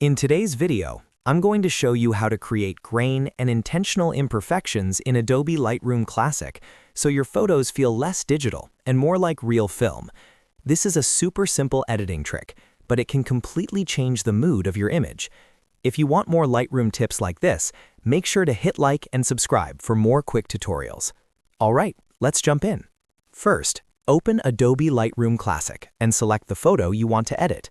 In today's video, I'm going to show you how to create grain and intentional imperfections in Adobe Lightroom Classic so your photos feel less digital and more like real film. This is a super simple editing trick, but it can completely change the mood of your image. If you want more Lightroom tips like this, make sure to hit like and subscribe for more quick tutorials. Alright, let's jump in. First, open Adobe Lightroom Classic and select the photo you want to edit.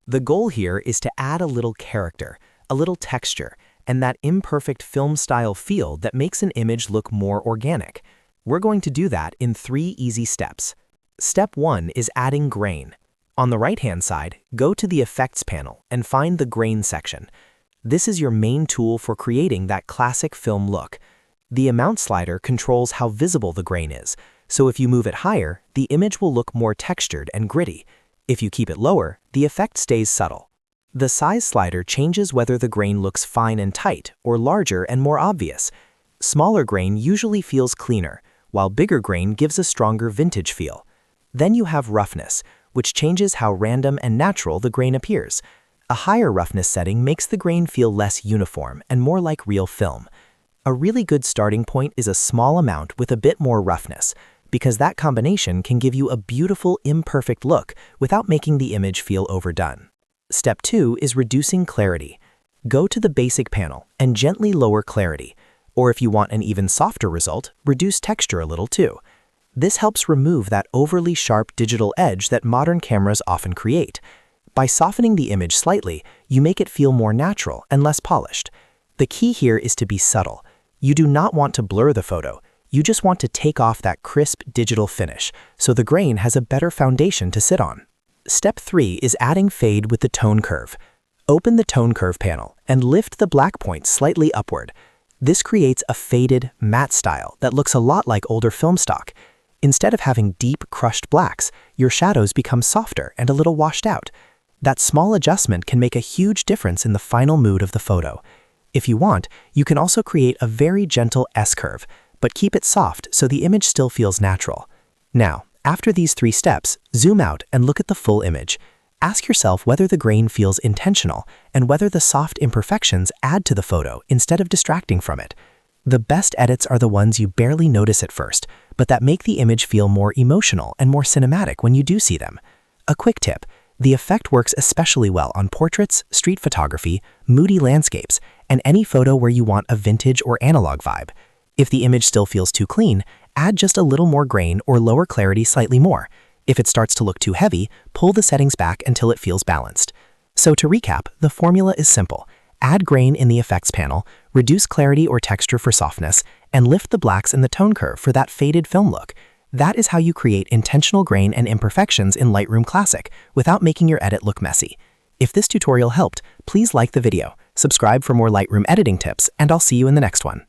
The goal here is to add a little character, a little texture, and that imperfect film-style feel that makes an image look more organic. We're going to do that in 3 easy steps. Step 1 is adding grain. On the right-hand side, go to the Effects panel and find the Grain section. This is your main tool for creating that classic film look. The Amount slider controls how visible the grain is, so if you move it higher, the image will look more textured and gritty. If you keep it lower, the effect stays subtle. The Size slider changes whether the grain looks fine and tight or larger and more obvious. Smaller grain usually feels cleaner, while bigger grain gives a stronger vintage feel. Then you have Roughness, which changes how random and natural the grain appears. A higher roughness setting makes the grain feel less uniform and more like real film. A really good starting point is a small amount with a bit more roughness, because that combination can give you a beautiful, imperfect look without making the image feel overdone. Step 2 is reducing clarity. Go to the Basic panel and gently lower clarity, or if you want an even softer result, reduce texture a little too. This helps remove that overly sharp digital edge that modern cameras often create. By softening the image slightly, you make it feel more natural and less polished. The key here is to be subtle. You do not want to blur the photo. You just want to take off that crisp digital finish, so the grain has a better foundation to sit on. Step 3 is adding fade with the tone curve. Open the tone curve panel and lift the black point slightly upward. This creates a faded, matte style that looks a lot like older film stock. Instead of having deep, crushed blacks, your shadows become softer and a little washed out. That small adjustment can make a huge difference in the final mood of the photo. If you want, you can also create a very gentle S-curve, but keep it soft so the image still feels natural. Now, after these 3 steps, zoom out and look at the full image. Ask yourself whether the grain feels intentional and whether the soft imperfections add to the photo instead of distracting from it. The best edits are the ones you barely notice at first, but that make the image feel more emotional and more cinematic when you do see them. A quick tip: the effect works especially well on portraits, street photography, moody landscapes, and any photo where you want a vintage or analog vibe. If the image still feels too clean, add just a little more grain or lower clarity slightly more. If it starts to look too heavy, pull the settings back until it feels balanced. So to recap, the formula is simple. Add grain in the Effects panel, reduce clarity or texture for softness, and lift the blacks in the tone curve for that faded film look. That is how you create intentional grain and imperfections in Lightroom Classic without making your edit look messy. If this tutorial helped, please like the video, subscribe for more Lightroom editing tips, and I'll see you in the next one.